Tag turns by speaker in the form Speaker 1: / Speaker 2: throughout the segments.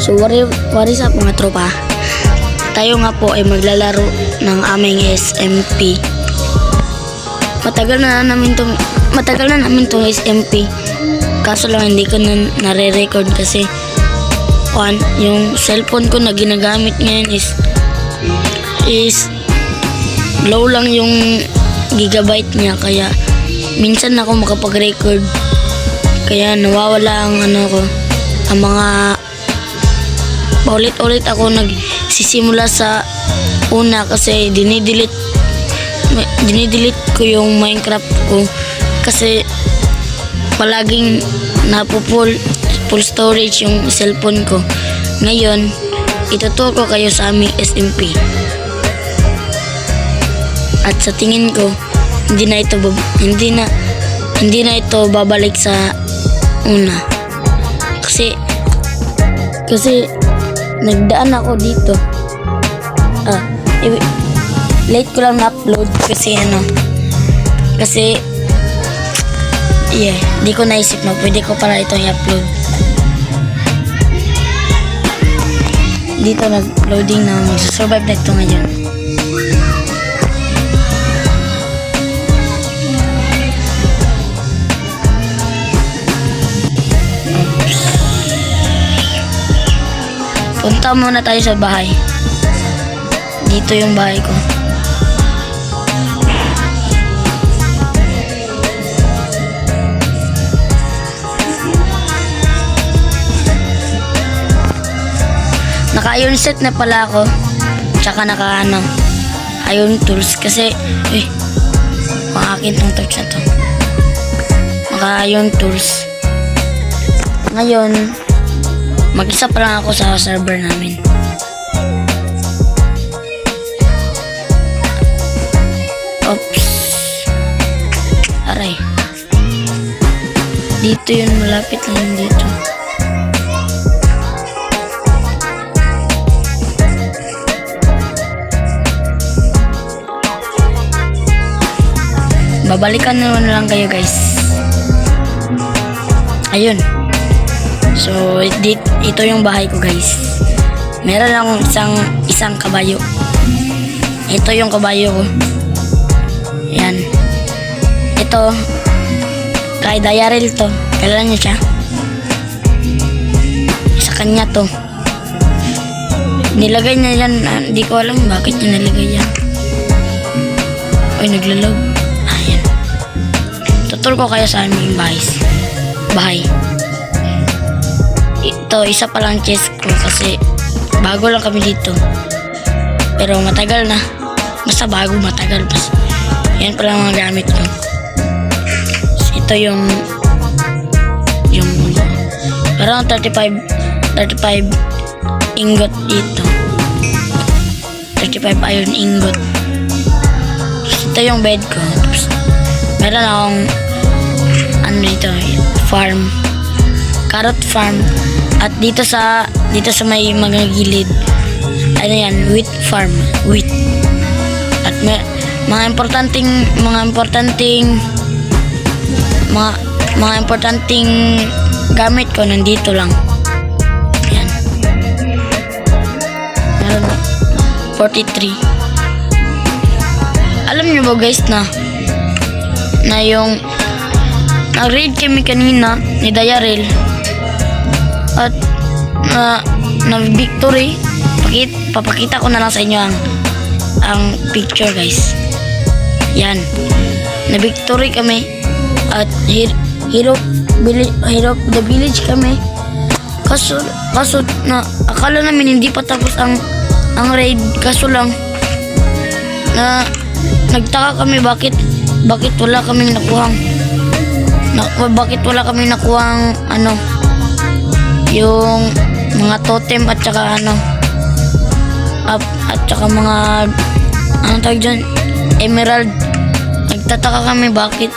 Speaker 1: So what is up mga tropa? Tayo nga po ay maglalaro ng aming SMP. Matagal na namin tong SMP. Kaso lang hindi ko na nare-record kasi yung cellphone ko na ginagamit ngayon is low lang yung gigabyte niya, kaya minsan ako makapag-record, kaya nawawala ang ang mga paulit-ulit ako nagsisimula sa una kasi dinidelete ko yung Minecraft ko kasi palaging full storage yung cellphone ko. Ngayon ituturo ko kayo sa aming SMP at sa tingin ko hindi na ito babalik sa una kasi nagdaan ako dito. Late ko lang na-upload kasi di ko naisip na pwede ko pala itong i-upload. Dito nag-loading na magsasurvive na ito ngayon. Punta muna tayo sa bahay. Dito yung bahay ko. Naka-iron set na pala ako. Tsaka iron tools kasi akin tong torch na to. Naka-iron tools. Ngayon mag-isa pa lang ako sa server namin. Oops. Aray. Dito yun, malapit lang yun dito. Babalikan na lang kayo guys. Ayun. So, ito yung bahay ko guys. Meron akong isang kabayo. Ito yung kabayo ko. Yan. Ito, kay Dayarel to. Kailan niya siya? Sa kanya to. Nilagay niya yan. Hindi ko alam bakit niya nilagay yan. Naglalog. Ayan. Tutur ko kayo sa aming bahay. Ito, isa pa lang chest ko kasi bago lang kami dito. Pero matagal na. Basta matagal. Yan pala mga gamit ko. Ito yung parang 35 ingot dito. 35 iron ingot. Ito yung bed ko. Meron akong farm. Carrot farm. At dito sa may mga gilid, wheat farm, wheat. At mga importanteng gamit ko nandito lang. Yan. 43. Alam niyo ba guys na yung nag-raid kami kanina ni Dayarel at na victory. Papakita ko na lang sa inyo ang picture guys. Yan, na victory kami at hero of the village kami. Kaso na akala namin hindi pa tapos ang raid, kaso lang na nagtaka kami bakit wala kaming nakuhang yung mga totem at saka mga tawag dyan, emerald. Nagtataka kami bakit.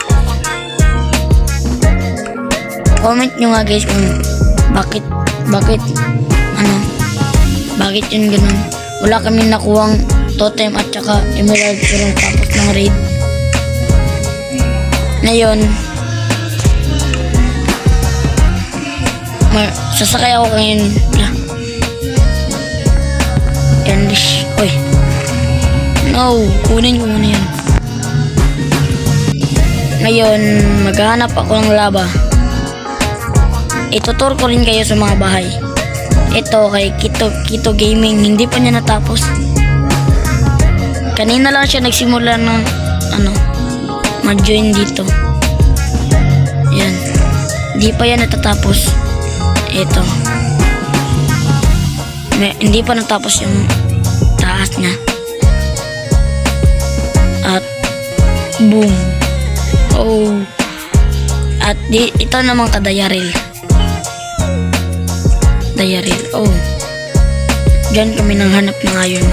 Speaker 1: Comment nyo nga guys kung bakit yun ganun. Wala kami nakuhang totem at saka emerald pero tapos ng raid. Ngayon sasakay ako ngayon English. Oy. No, kunin ko muna yan. Ngayon, maghahanap ako ng lava. Itutur ko rin kayo sa mga bahay. Ito kay Kito Gaming, hindi pa niya natapos. Kanina lang siya nagsimula ng mag-join dito. Yan. Hindi pa yan natatapos. Ito. Hindi pa natapos yung taas niya. At boom. Oh. At ito naman kadayaril. Dayaril. Oh. Diyan kami nang hanap na ngayon.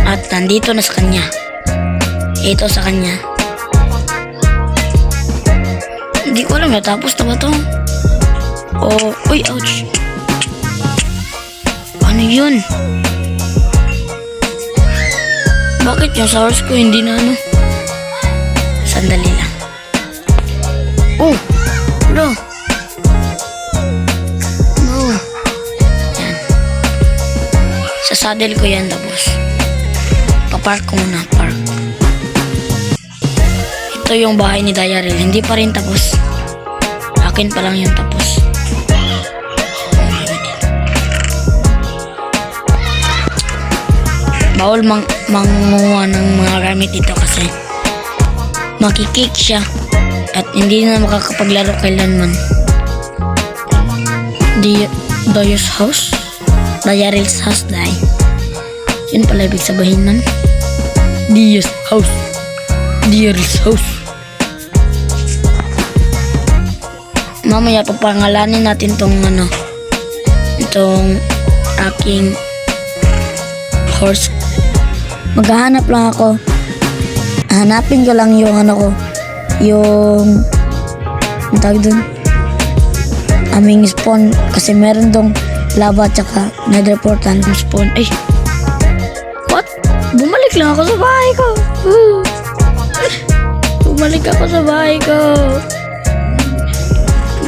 Speaker 1: At nandito na sa kanya. Ito sa kanya. Hindi ko alam, natapos na ba to? Oh, uy, ouch. Ano yun? Bakit yung source ko hindi na ano? Sandali lang. Oh, bro. No. Yan. Sa saddle ko yan tapos. Papark ko muna, park. Ito yung bahay ni Dayaril. Hindi pa rin tapos. Akin pa lang yung tapos. Bawal manguha ng mga gamit dito kasi makikik siya at hindi na makakapaglaro kailanman. Dayar's house? Dayaril's house, day. Yun pala ibig sabihin man. Dayar's house. Dayar's house. Mamaya papangalanin natin tong itong aking horse. Maghahanap lang ako. Hanapin ko lang yung yung tawag dun, aming spawn kasi meron dong lava tsaka nether portal ng spawn. Ay, what? Bumalik lang ako sa bahay ko. Bumalik ako sa bahay ko.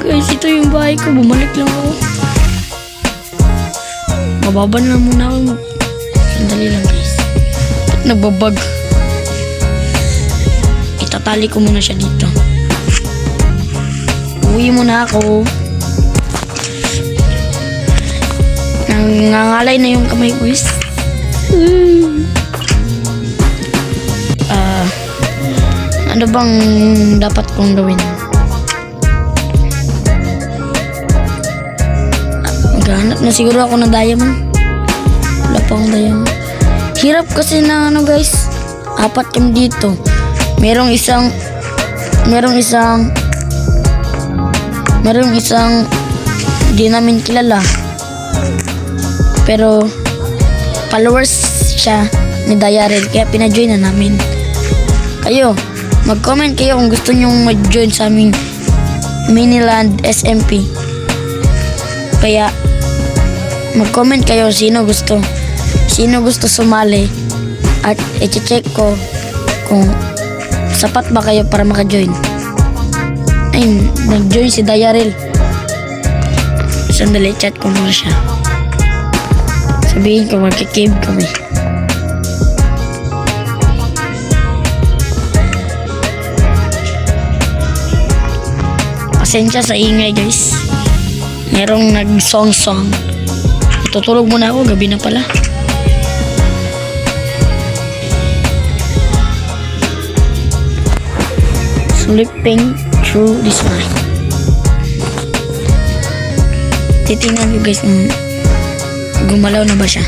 Speaker 1: Guys, ito yung bahay ko. Bumalik lang ako. Mababan lang muna ako. Sandali lang guys. Ba't nagbabag? Itatali ko muna siya dito. Uwi muna ako. Nangangalay na yung kamay ko guys. Ano bang dapat kong gawin? Maghanap na siguro ako ng diamond. Wala pa akong diamond. Hirap kasi na guys. Apat kami dito. Merong isang di namin kilala. Pero followers siya ni Dayaril kaya pina-join na namin. Kayo, mag-comment kayo kung gusto nyong mag-join sa aming Miniland SMP. Kaya mag-comment kayo sino gusto sumali at i-check ko kung sapat ba kayo para maka-join. Ay, nag-join si Dayaril. Sandali, chat ko muna siya. Sabihin ko magkikib kami. Pasensya sa ingay guys. Merong nag-song. Tutulog muna ako, gabi na pala. Sleeping through this night. Titingnan ko guys kung gumalaw na ba siya.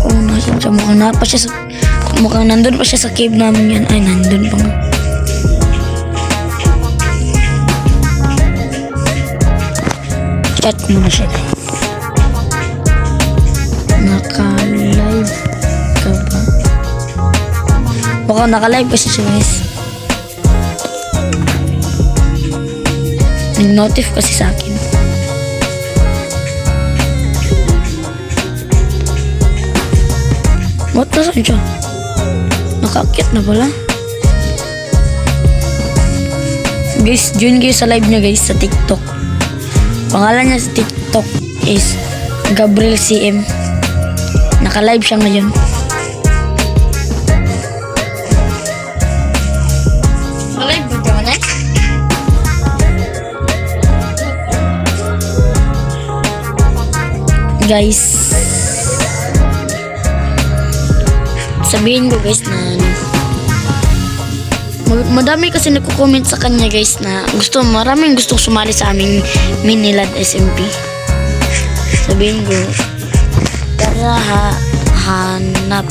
Speaker 1: Oh, nasan siya? Mukhang nandun pa siya sa cave namin yan. Ay, nandun pa nga. Chat ko muna siya. Naka-live ka ba? Mukhang naka-live kasi siya guys. Nag-notif kasi sa akin. What? Nasaan siya? Nakaakyat na pala. Guys, join kayo sa live niya guys sa TikTok. Pangalan niya sa TikTok is Gabriel CM. Naka-live siya ngayon. Naka-live ba naman eh? Guys, sabihin ko guys na ano, madami kasi nagko-comment sa kanya guys na maraming gustong sumali sa aming Minilad SMP. Sabihin ko, tara hanap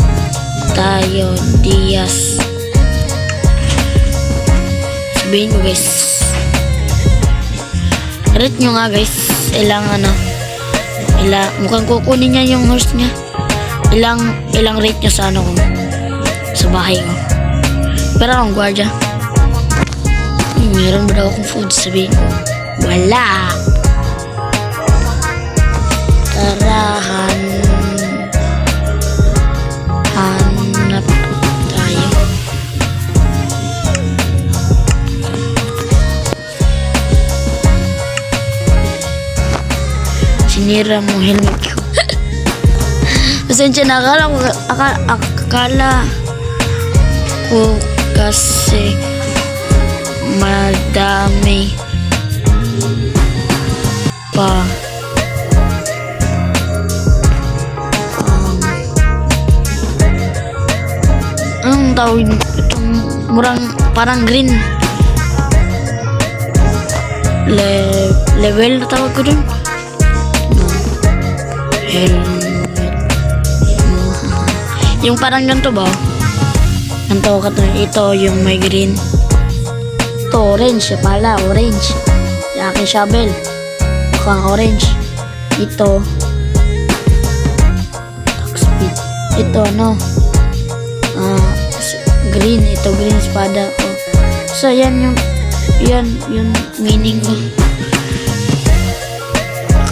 Speaker 1: tayo Diaz. Sabihin ko guys, rate nyo nga guys, mukhang kukunin niya yung horse niya. Ilang rate niya sa ano ko, sa bahay ko. Pero akong gwardiya. Meron ba daw akong food? Sabihin ko, wala. Tara, hanap tayo. Sinira mo helmet ko. Pasensya na, akala ko kasi madami pa anong tawag itong parang green level na tawag ko dun. Helmet yung parang ganito ba? Ganito ito yung may green. Ito orange pala, orange. Yung aking shovel mukhang orange. Ito attack speed. Ito ano, green. Ito green espada. So yan yung meaning ko.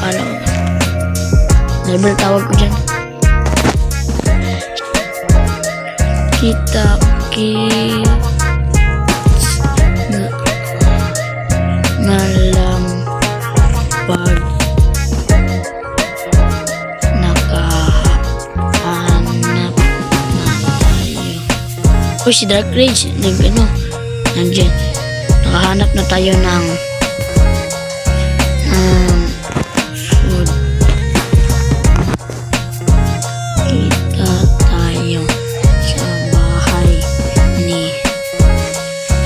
Speaker 1: Akala ko level tawag ko dyan. Kita na lang pag nakahanap na tayo. Uy, si Dark Rage nandiyan. Nakahanap na tayo ng food. Kita tayo sa bahay ni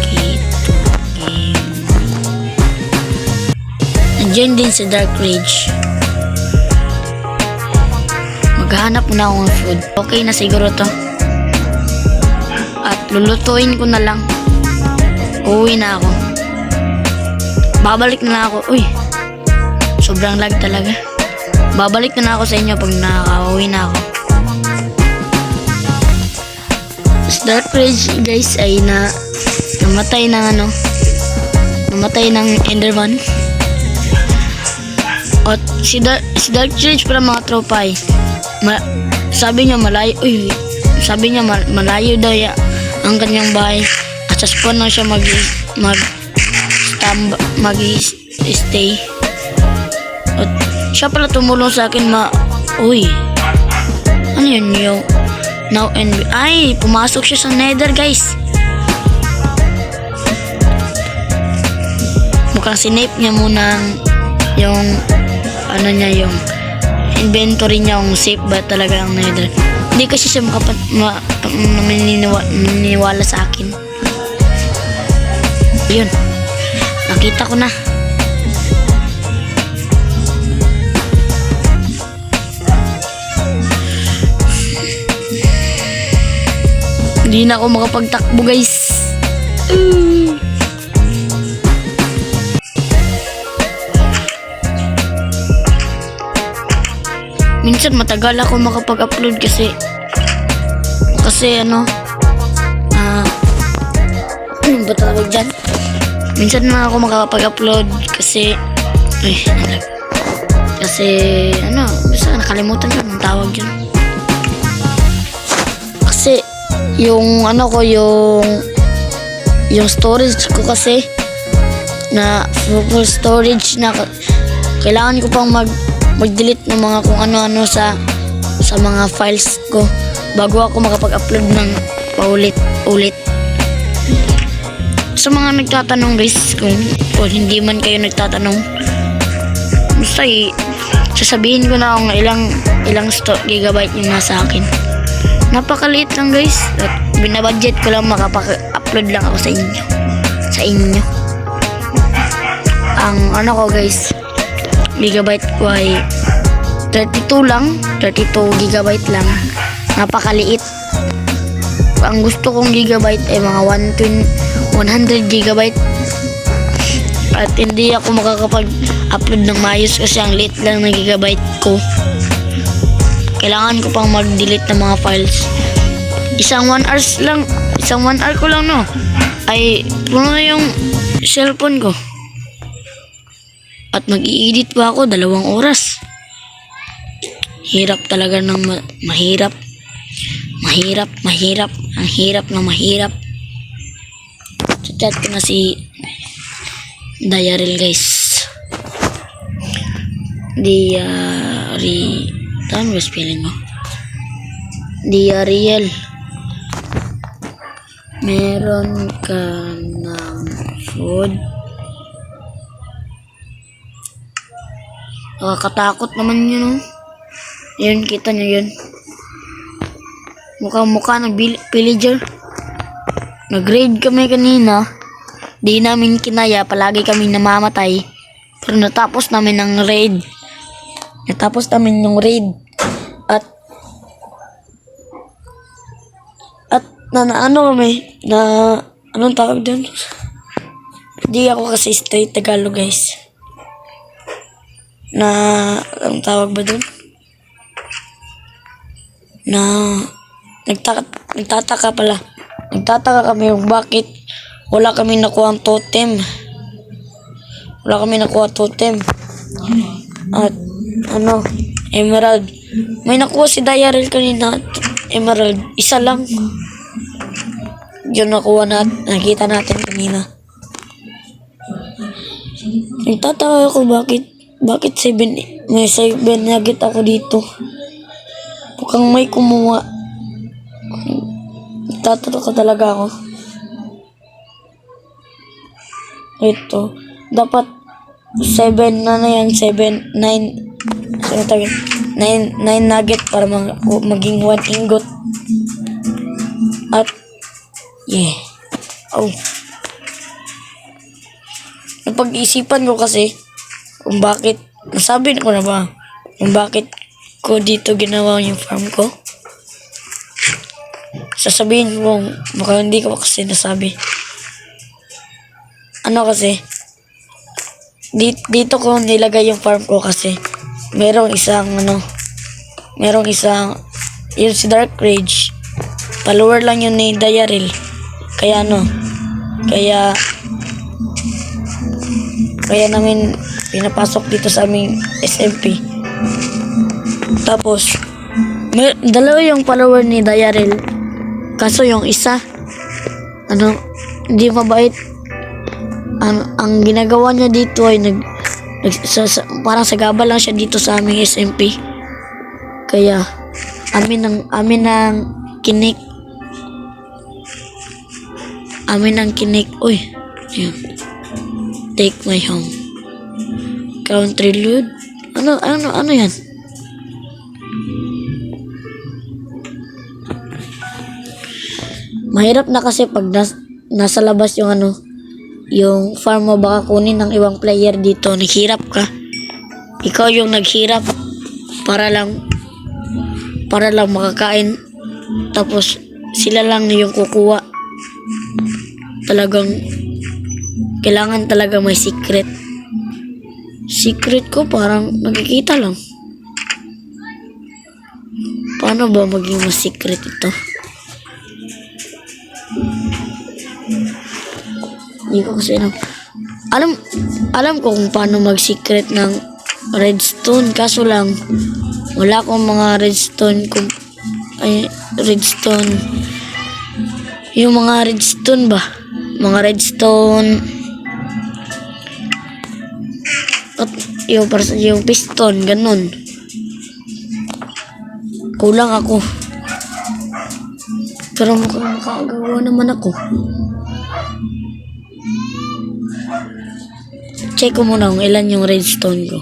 Speaker 1: Kito Game. Nandiyan din si Dark Rage. Maghahanap muna ako ng food. Okay na siguro to. At lulutuin ko na lang. Uuwi na ako. Babalik na ako. Uy, sobrang lag talaga. Babalik na ako sa inyo pag nakaka-uwi na ako. Dark Rage guys ay namatay ng Enderman. At si Dark Rage para mga tropa ay sabi niya malayo. Sabi niya malayo daw ang kanyang bahay. At sa spawn na siya mag-stay. At siya pala tumulong sa akin ano yun yung now and ay pumasok siya sa nether guys. Mukhang sinape niya muna yung ano niya, yung inventory niya, yung safe ba talaga ang nether. Hindi kasi siya maniniwala sa akin. Yun, nakita ko na. Hindi na ako makapagtakbo guys. Minsan matagal ako makapag-upload kasi ano ba tawag dyan? Minsan na ako makapag-upload kasi basta nakalimutan ko ang tawag dyan. Kasi yung ano ko, yung storage ko kasi na full storage na kailangan ko pang mag-delete ng mga kung ano-ano sa mga files ko bago ako makapag-upload ng paulit-ulit. Sa mga nagtatanong guys, kung hindi man kayo nagtatanong, basta sasabihin ko na kung ilang gigabyte yung nasa akin. Napakaliit lang guys, at binabudget ko lang makapag-upload lang ako sa inyo. Ang ano ko guys, gigabyte ko ay 32 gigabyte lang. Napakaliit. Ang gusto kong gigabyte ay mga 100 gigabyte. At hindi ako makakapag-upload ng maayos kasi ang liit lang na gigabyte ko. Kailangan ko pang mag-delete ng mga files. Isang 1 hour ko lang no, ay puno na yung cellphone ko. At mag-i-edit pa ako 2 oras. Hirap talaga ng mahirap. Ang hirap na mahirap. Chat ko na si Diarel guys. Tama ba spelling mo? Diarel, meron ka ng food? Nakakatakot naman yun, oh. Yun, kita nyo yun. Mukha ng villager. Nag-raid kami kanina. Di namin kinaya, palagi kami namamatay. Pero natapos namin yung raid. At ano kami, anong tawag doon? Di ako kasi straight Tagalog guys. Anong tawag ba doon? Nagtataka kami kung bakit wala kami nakuha ang totem. At emerald. May nakuha si Diarel kanina. Emerald. Isa lang. Yun nakita natin kanina. Nagtataka ako bakit 7 nugget ako dito. Mukhang may kumuha. Nagtataka talaga ako. Ito. Dapat 7 nugget para maging 1 ingot. At napag-isipan ko kasi kung bakit, nasabi ko na ba kung bakit ko dito ginawa yung farm ko. Sasabihin ko baka hindi ko kasi nasabi. Kasi dito ko nilagay yung farm ko kasi merong isang yun si Dark Rage, follower lang yun ni Diarel, kaya namin pinapasok dito sa aming SMP. Tapos dalawa yung follower ni Diarel, kaso yung isa hindi mabait. Ang ginagawa niya dito ay parang sagabal lang siya dito sa aming SMP. Kaya amin ang kinik. Uy, yun. Take my home. Country loot. Ano yan? Mahirap na kasi pag nasa labas yung farm mo, baka kunin ng ibang player dito. Naghirap ka. Ikaw yung naghirap para lang makakain. Tapos sila lang yung kukuha. Talagang kailangan talaga may secret. Secret ko parang nakikita lang. Paano ba maging mas secret ito? Hindi ko kasi alam ko kung paano mag-secret ng redstone, kaso lang wala akong mga redstone redstone. Yung mga redstone ba? Mga redstone. At yung piston, ganun. Kulang ako. Pero makagawa naman ako. Check ko muna kung ilan yung redstone ko.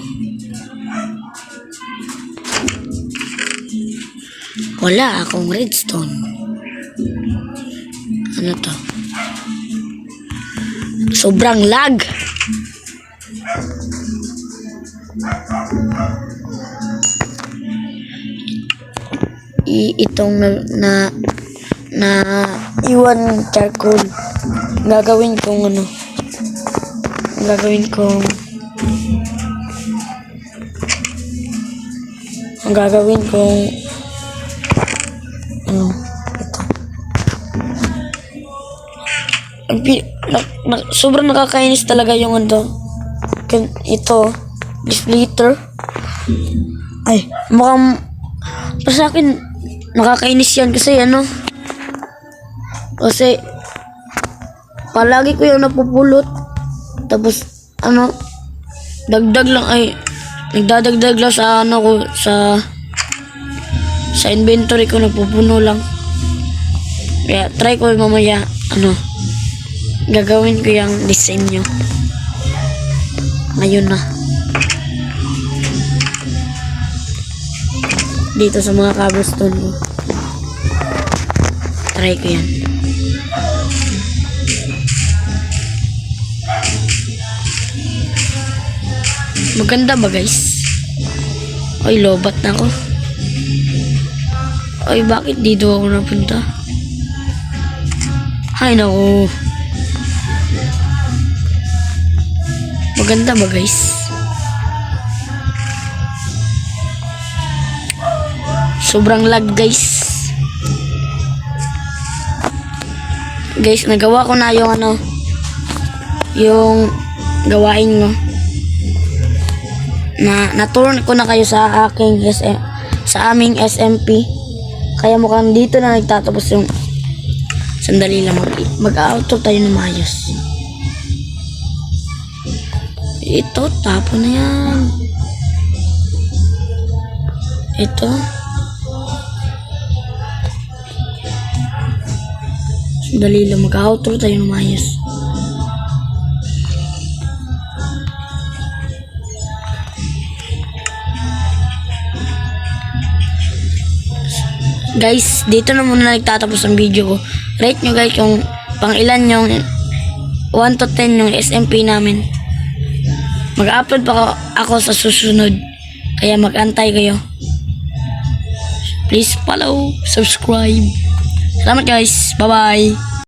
Speaker 1: Wala akong redstone. Ano to? Sobrang lag. Itong na iwan charcoal. Gagawin kong ano? Gagawin kong ano? Sobrang nakakainis talaga yung ano. Ito, splitter. Ay, mukhang para sa akin nakakainis yan kasi ano. Kasi palagi ko yung napupulot. Tapos ano, dagdag lang ay nagdadagdag lang sa ano ko sa inventory ko, napupuno lang. Kaya try ko mamaya ano, gagawin ko yung design nyo. Ngayon na. Dito sa mga cobblestone ko. Try ko yan. Maganda ba guys? Ay, lobat na ako. Ay, bakit dito ako napunta? Ay, naku. Maganda ba guys? Sobrang lag guys. Guys, nagawa ko na yung ano, yung gawain mo. Na-turn ko na kayo sa aking sa aming SMP. Kaya mukhang dito na nagtatapos yung sandali lang, mag-outro tayo ng maayos. Ito, tapo na yan. Ito. Sandali lang, mag-outro tayo ng maayos. Guys, dito na muna nagtatapos ang video ko. Rate nyo guys kung pang ilan yung 1 to 10 yung SMP namin. Mag-upload pa ako sa susunod. Kaya mag-antay kayo. Please follow, subscribe. Salamat guys. Bye-bye.